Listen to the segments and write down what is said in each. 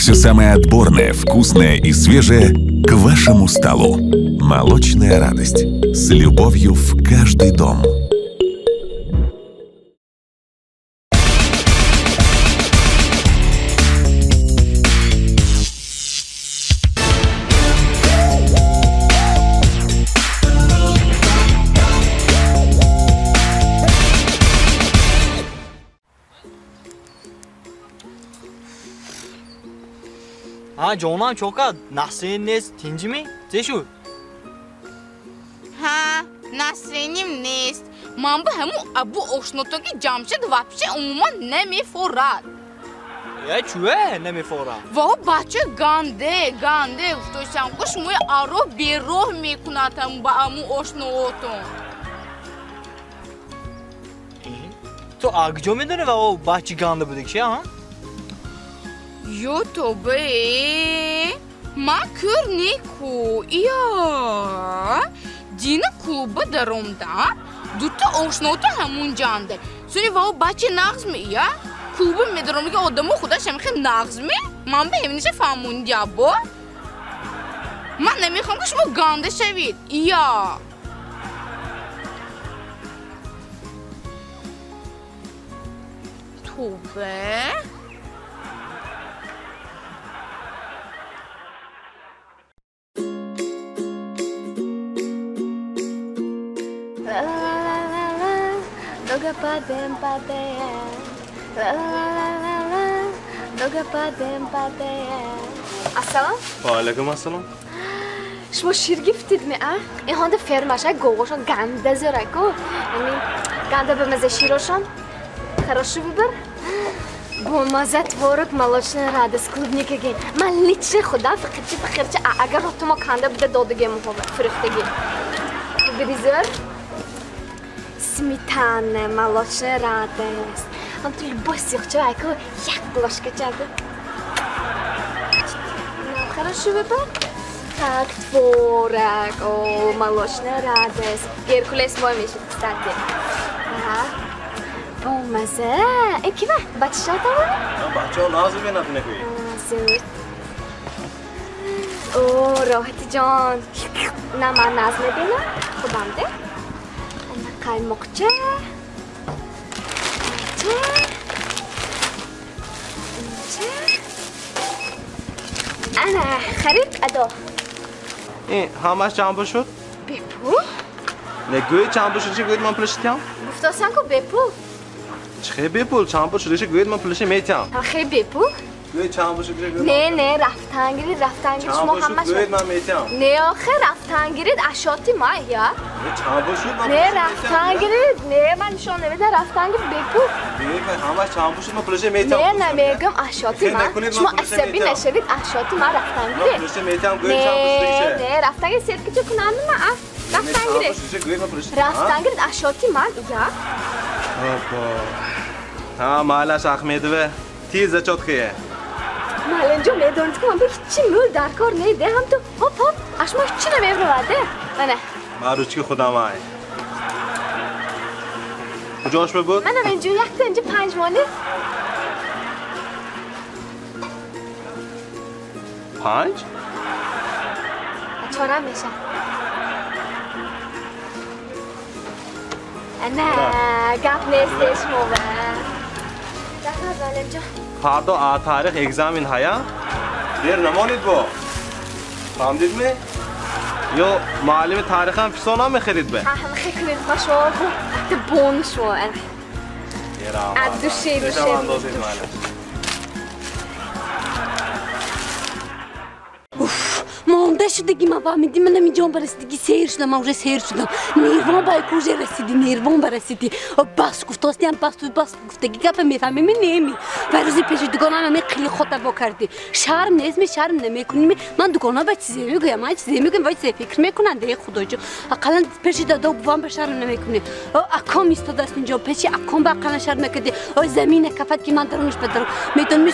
Все самое отборное, вкусное и свежее к вашему столу. Молочная радость. С любовью в каждый дом. Ha canım çok az. Nasreddin'iniz tinci mi? Zeşu. Ha, Nasreddin nest. Man bu hemu abu oşnotoki Jamshid vapshe umuman nemiforad. Ya çüve nemiforad. Vaho bache gande uftosham kush moy aro beroh mekunatam ba amu oşnoton. تو آگجو میدونه و او بچه گانده بوده که ها؟ Yo tobe. Ma kör neku. Ya. Dina kluba daromda. Dutta oşnota hamun jande. Suni vaho bache nagz mi ya? Kluba medaromda ki odamı khuda shamkhe nagz mi? Man be evinize famun jabo. Man nemikham ki shmo gande shavid. Ya. Tobe. Doga padem padem. La la la la la. Doga padem padem. Assalam. وعلیکم السلام. شما شیر گفتید می اه؟ این هنده فرماشه گوگوشان گنده زرکو. یعنی گنده به مزه شیروشان. Хорошо выбор. Бомазат ворог молочная радость клубника ген. Ман лично худа фикрчи агар то канда буде додагем хобе фрухтаги. Беризер. Сметана молочная радость. Он то любой сихча айко як ложка чада. Хорошо выбор. Так, творог, о, молочная радость. Геркулес мой мешит, кстати. Ага. Бомаза. کی وقت بچه شد بچه ها نازو بینه نکنی زود اوه راحتی جان نه من ناز نبینم خودم ده انا قیمقچه انا خرید ادا این همش چند شد؟ بپو نگوی چند شد چی گوید من پلشتیم؟ گفتاسن که بپو چه بپول چند شده چه گوید من پلشه میتیم خیلی بپو گوید چند شد گوید نه رفتن شما همش گوید من میتیم نه آخه رفتن گیرید اشاتی ما یا چند شد من نه رفتن گیرید نه من نشون نمیده رفتن گیرید بپو دیگه همش چند شد من پلشه میتیم نه میگم اشاتی ما شما عصبی نشوید اشاتی ما رفتن گیرید پلشه میتیم گوید چند شد نه رفتن گیرید سرکی چه کنم ما رفتن گیرید اشاتی ما یا ها مالش اخمیده تیز چوت که مال اینجا میدونید که من به هیچی مول در کار نیده هم تو هپ اشما هیچی نمیبرده منه معروض که خودم های کجاش بگود؟ منم اینجا یک تا اینجا 5 مانه 5؟ چهارم میشه نه گپ نیستش موبه دفعه اینجا فردا تاریخ اگزامین هیا دیر نمانید با فهمدید می؟ یا معلم تاریخ هم فیسونا میخرید به؟ هم خیلی خوشو حتی بونشو از دوشه مانده شدگی ما فهمیدیم من اینجام برسیدگی سیر شدم من سیر شدم نیروان برای کوژه رسیدی نیروان برسیدی بس گفتاستی هم بس گفتگی گپ میفهمی می نمی و روزی پیش دکانم همه خیلی خود با کردی شرم نیست شرم نمیکنی من دکانم باید چیزی میگم من چیزی میگم باید فکر میکنن دیگه خدا جو اقلا پیش دادا بوام به شرم نمیکنی اکام ایستاده است اینجا پیش اکام با اقلا شرم نکردی زمین کفت که من درونش بدرم میدونم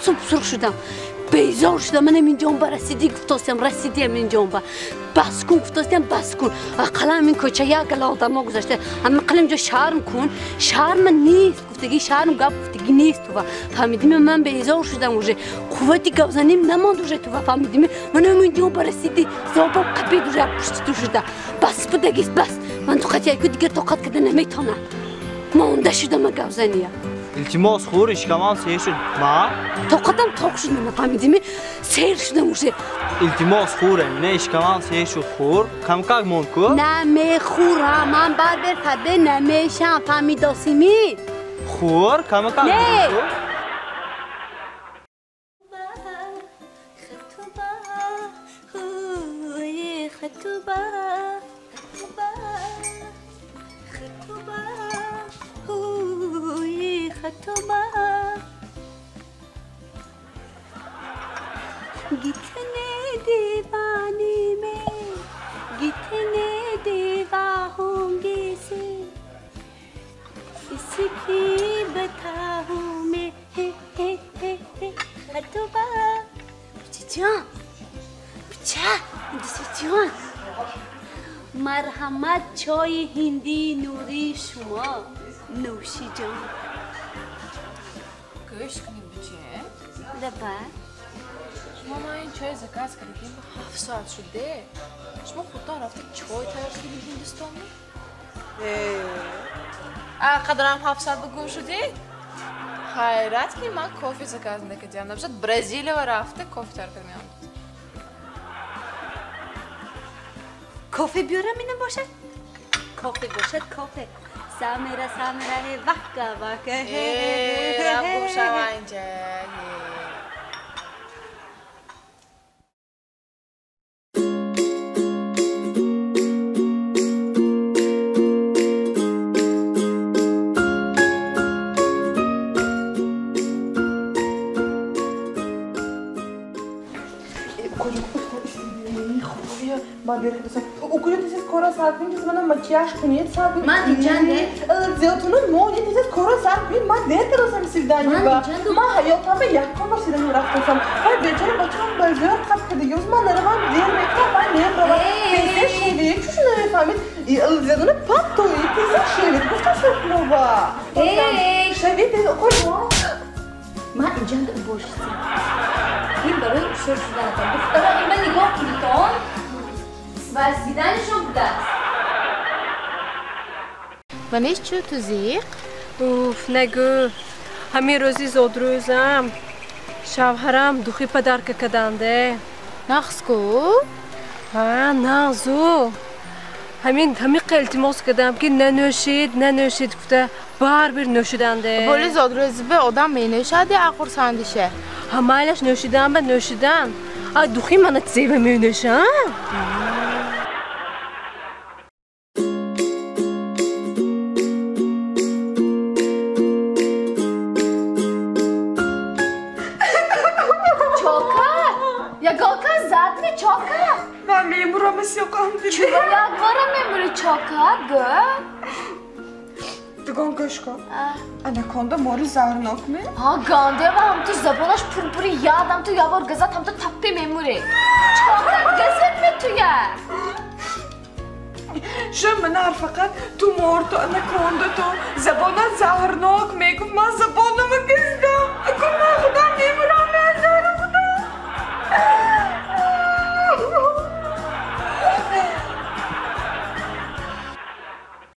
سوپ سرخ شدم بیزار شدم من این جنبه رسیدی گفتم رسیدی من جنبه بس کن گفتم بس کن قلم این کوچه یک گل آدم گذاشته اما قلم جو شرم کن شرم نیست گفتگی شرم گپ گفتگی نیست تو فهمیدیم من بیزار شدم وجه قوتی گوزنیم نماند وجه تو فهمیدیم من این جنبه رسیدی زبان قبید وجه پشت تو شده بس بودگیست بس من تو خطی که دیگه طاقت کده نمیتونم مونده شدم گوزنیه التماس خور اشکمان سیر شد ما طاقتم طاق شد نفهمیدیم سیر شدم وجه التماس خوره نه اشکمان سیر شد خور کم کاغ مون کو نمیخورم من بر برفده نمیشم فهمیداسیمی خور کم کاغ نه कितने दीवाने में कितने दीवा होंगे से इसकी बताऊं मैं हे खतबा بچه مرحمت چای هندی نوری شما نوشی جان گوش کنیم بچه لبا شما ما این چای زکاز کردیم 7 ساعت شده شما خودتان رفتید چای تیار کردید هندوستانی؟ قدرم 7 ساعت بگم شدید؟ حیرت که من کافی زکاز نکردیم نباشد برزیل و رفته کافی تیار کردیم کافه بیارم اینم باشد؟ کافه باشد کافه سامره وکا ربو شما اینجا Okula tezes kora sarfin ki bana makyaj kuniyet sarfin. من دیجنده Zeytunun mo ye tezes kora sarfin ma der tarasam sivdan yuba. Ma hayatamda yakın başladım raftasam. Hay beçere bacham bazar kap kedi yozman araban der mekta ben ne brava. Tezes şeydi şunu efendim. Zeytunun patto tezes şeydi. Kufta sarflova. Şeydi tezes okula. من اینجا باشیم این برای شور شدن دخترها این من نگاه کنید وزیدنشون بوده ونیش چو تو زیق؟ اوف نگو همین روزی زود روزم شوهرم دوخی پدر که کدنده نقص کو؟ ها نازو همین التماس کردم که ننوشید گفته بار بیر نوشیدنده بولی زود روزی به آدم می نوشد یا اقور ساندیشه؟ همایلش نوشیدن دوخی من تزیبه می نوشم Ben memuram yok dedi. Çuvalak var memuru çokar gı. Dugan kaşka. Anakonda moru zarnok mu? Ha gande var ham tu zabanaş purpuri yad ham tu yavar gazat ham tu tappe memuru. Çokar gazet mi tu ya? Şun menar fakat tu morto anakonda tu zabana zarnok megup ma zabanımı kızdı.